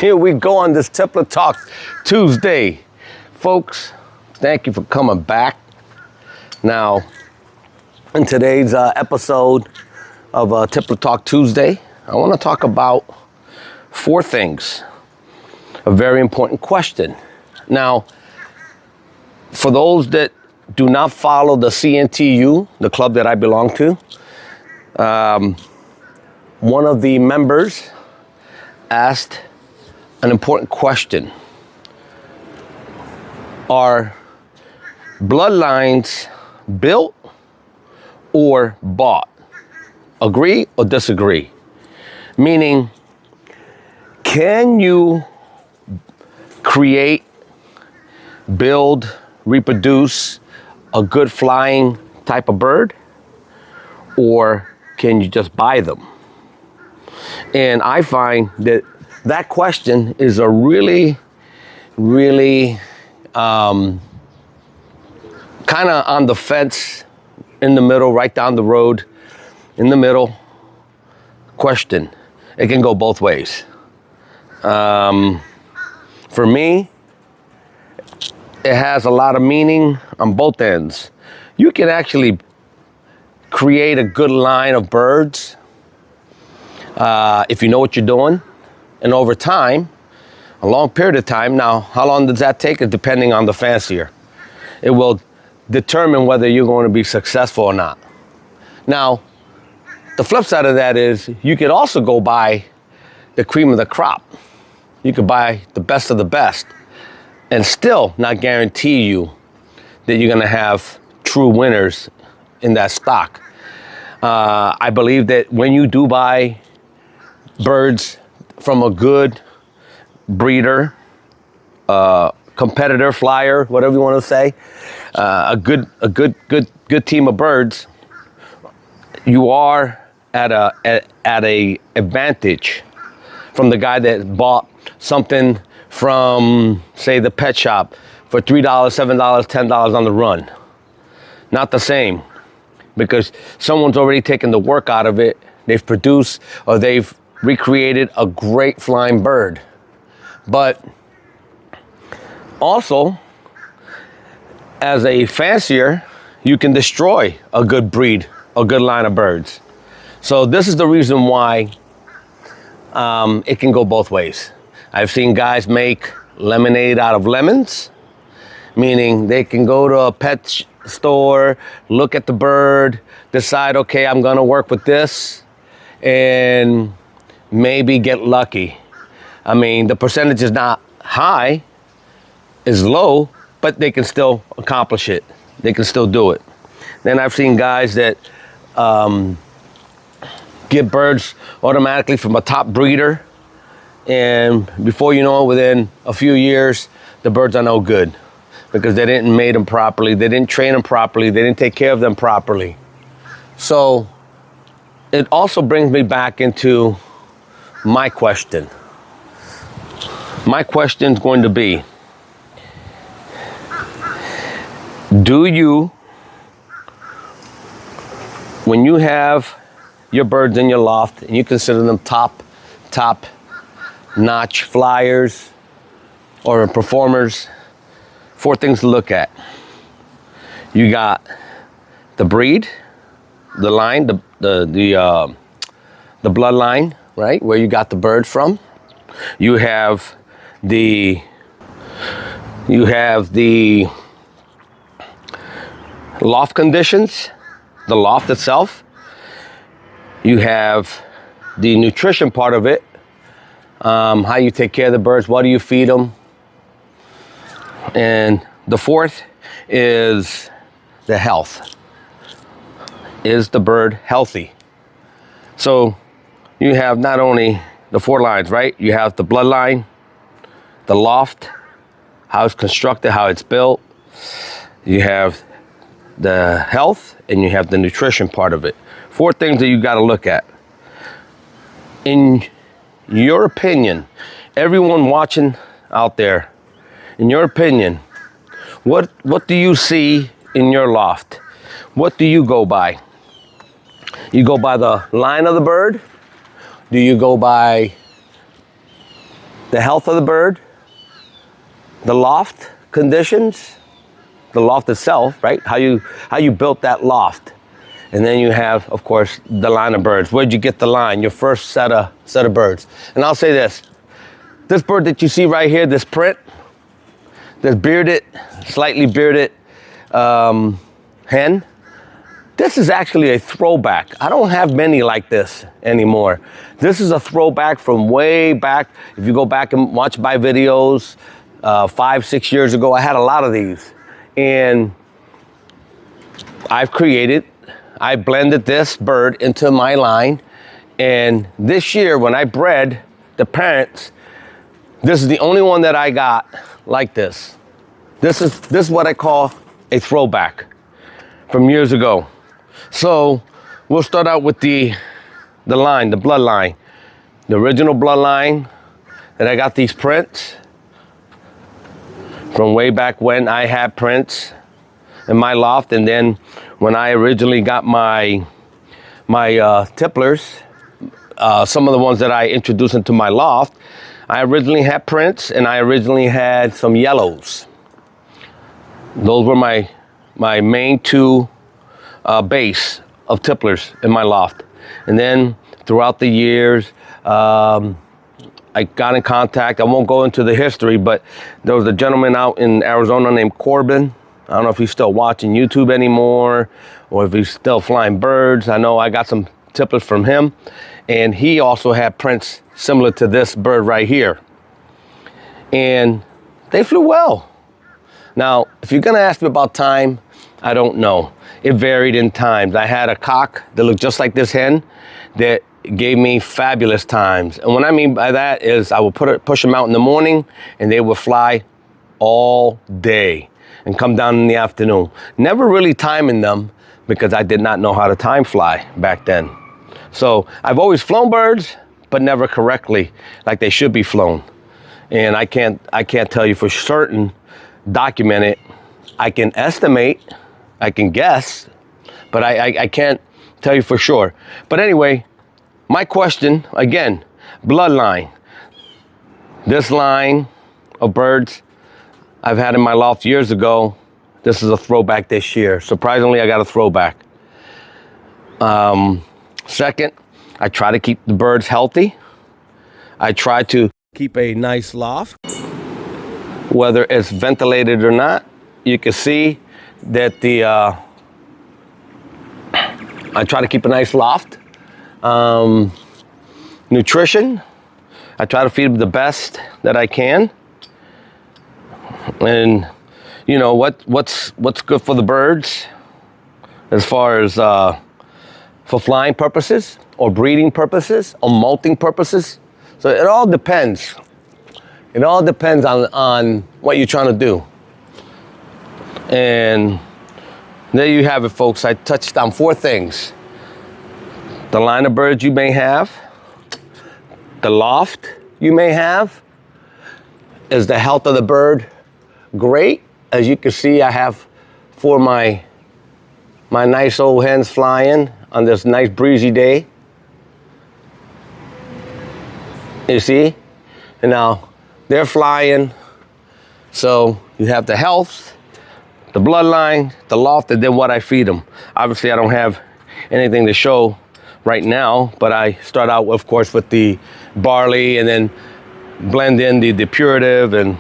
Here we go on this Tippler Talk Tuesday. Folks, thank you for coming back. Now, in today's episode of Tippler Talk Tuesday, I want to talk about 4 things. A very important question. Now, for those that do not follow the CNTU, the club that I belong to, one of the members asked an important question. Are bloodlines built or bought? Agree or disagree? Meaning, can you create, build, reproduce a good flying type of bird? Or can you just buy them? And I find that question is a really kind of on the fence, in the middle, right down the road, in the middle question. It can go both ways. For me, it has a lot of meaning on both ends. You can actually create a good line of birds if you know what you're doing. And over time, a long period of time. Now, how long does that take? It depending on the fancier. It will determine whether you're going to be successful or not. Now, the flip side of that is you could also go buy the cream of the crop. You could buy the best of the best and still not guarantee you that you're going to have true winners in that stock. I believe that when you do buy birds from a good breeder, competitor, flyer, whatever you want to say, a good team of birds, you are at a advantage from the guy that bought something from, say, the pet shop for $3, $7, $10 on the run. Not the same, because someone's already taken the work out of it. They've produced or they've recreated a great flying bird. But also, as a fancier, you can destroy a good breed, a good line of birds. So this is the reason why it can go both ways. I've seen guys make lemonade out of lemons, meaning they can go to a pet store, look at the bird, decide, okay, I'm gonna work with this, and maybe get lucky. I mean, the percentage is not high, is low, but they can still accomplish it. They can still do it. Then I've seen guys that get birds automatically from a top breeder, and before you know it, within a few years, the birds are no good because they didn't mate them properly, they didn't train them properly, they didn't take care of them properly. So it also brings me back into my question. My question is going to be, do you, when you have your birds in your loft and you consider them top notch flyers or performers, 4 things to look at. You got the breed, the line, the bloodline, right? Where you got the bird from. You have the loft conditions, the loft itself. You have the nutrition part of it, how you take care of the birds, what do you feed them. And the 4th is the health. Is the bird healthy? So you have not only the 4 lines, right? You have the bloodline, the loft, how it's constructed, how it's built. You have the health, and you have the nutrition part of it. 4 things that you got to look at. In your opinion, everyone watching out there, in your opinion, what do you see in your loft? What do you go by? You go by the line of the bird? Do you go by the health of the bird, the loft conditions, the loft itself, right? How you built that loft. And then you have, of course, the line of birds. Where'd you get the line? Your first set of birds. And I'll say this bird that you see right here, this print, this bearded, slightly bearded hen, this is actually a throwback. I don't have many like this anymore. This is a throwback from way back. If you go back and watch my videos 5-6 years ago, I had a lot of these. And I blended this bird into my line. And this year when I bred the parents, this is the only one that I got like this. This is what I call a throwback from years ago. So we'll start out with the line, the bloodline, the original bloodline that I got these prints from way back when I had prints in my loft. And then when I originally got my Tipplers, some of the ones that I introduced into my loft, I originally had prints and I originally had some yellows. Those were my main two base of Tipplers in my loft. And then throughout the years, I got in contact. I won't go into the history, but there was a gentleman out in Arizona named Corbin. I don't know if he's still watching YouTube anymore or if he's still flying birds. I know I got some Tipplers from him. And he also had prints similar to this bird right here. And they flew well. Now, if you're gonna ask me about time, I don't know. It varied in times. I had a cock that looked just like this hen that gave me fabulous times. And what I mean by that is I would push them out in the morning and they would fly all day and come down in the afternoon. Never really timing them because I did not know how to time fly back then. So I've always flown birds, but never correctly like they should be flown. And I can't tell you for certain, document it. I can estimate, I can guess, but I can't tell you for sure. But anyway, my question, again, bloodline. This line of birds I've had in my loft years ago, this is a throwback this year. Surprisingly, I got a throwback. Second, I try to keep the birds healthy. I try to keep a nice loft. Whether it's ventilated or not, you can see that I try to keep a nice loft. Nutrition, I try to feed them the best that I can. And you know what's good for the birds as far as for flying purposes or breeding purposes or molting purposes. So it all depends. It all depends on what you're trying to do. And there you have it, folks. I touched on 4 things. The line of birds you may have, the loft you may have. Is the health of the bird great? As you can see, I have 4 of my nice old hens flying on this nice breezy day. You see? And now they're flying. So you have the health, the bloodline, the loft, and then what I feed them. Obviously, I don't have anything to show right now, but I start out, of course, with the barley and then blend in the purative and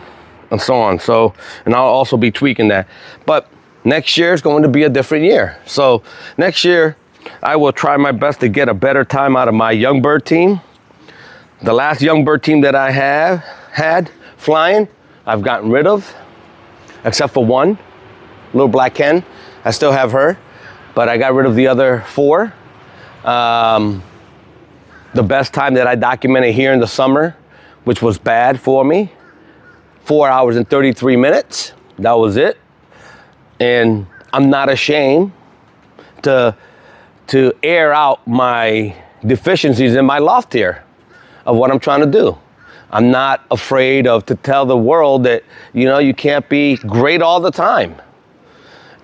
so on. So, and I'll also be tweaking that. But next year is going to be a different year. So next year, I will try my best to get a better time out of my young bird team. The last young bird team that I have had flying, I've gotten rid of, except for one, little black hen. I still have her, but I got rid of the other 4. The best time that I documented here in the summer, which was bad for me, 4 hours and 33 minutes. That was it. And I'm not ashamed to air out my deficiencies in my loft here of what I'm trying to do. I'm not afraid to tell the world that, you can't be great all the time.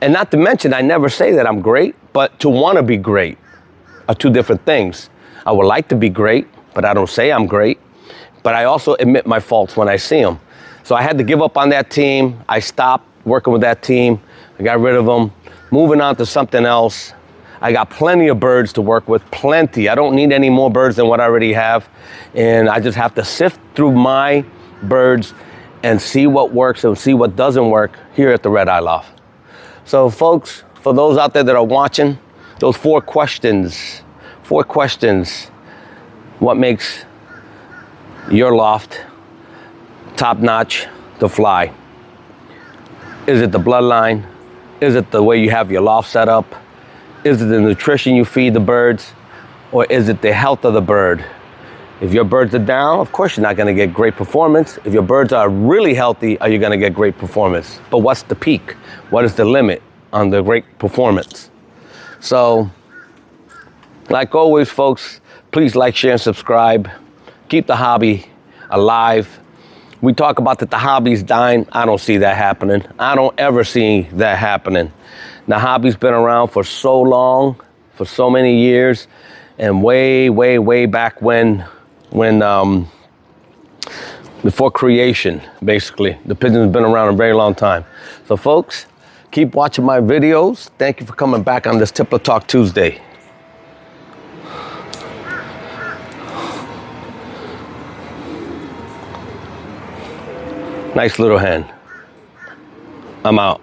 And not to mention, I never say that I'm great, but to want to be great are 2 different things. I would like to be great, but I don't say I'm great. But but I also admit my faults when I see them. So I had to give up on that team. I stopped working with that team. I got rid of them, moving on to something else. I got plenty of birds to work with, plenty. I don't need any more birds than what I already have. And I just have to sift through my birds and see what works and see what doesn't work here at the Red Eye Loft. So folks, for those out there that are watching, those 4 questions. What makes your loft top notch to fly? Is it the bloodline? Is it the way you have your loft set up? Is it the nutrition you feed the birds? Or is it the health of the bird? If your birds are down, of course you're not gonna get great performance. If your birds are really healthy, are you gonna get great performance? But what's the peak? What is the limit on the great performance? So, like always, folks, please like, share, and subscribe. Keep the hobby alive. We talk about that the hobby's dying. I don't see that happening. I don't ever see that happening. The hobby's been around for so long, for so many years, and way back when before creation, basically. The pigeon's been around a very long time. So folks, keep watching my videos. Thank you for coming back on this Tippler Talk Tuesday. Nice little hen. I'm out.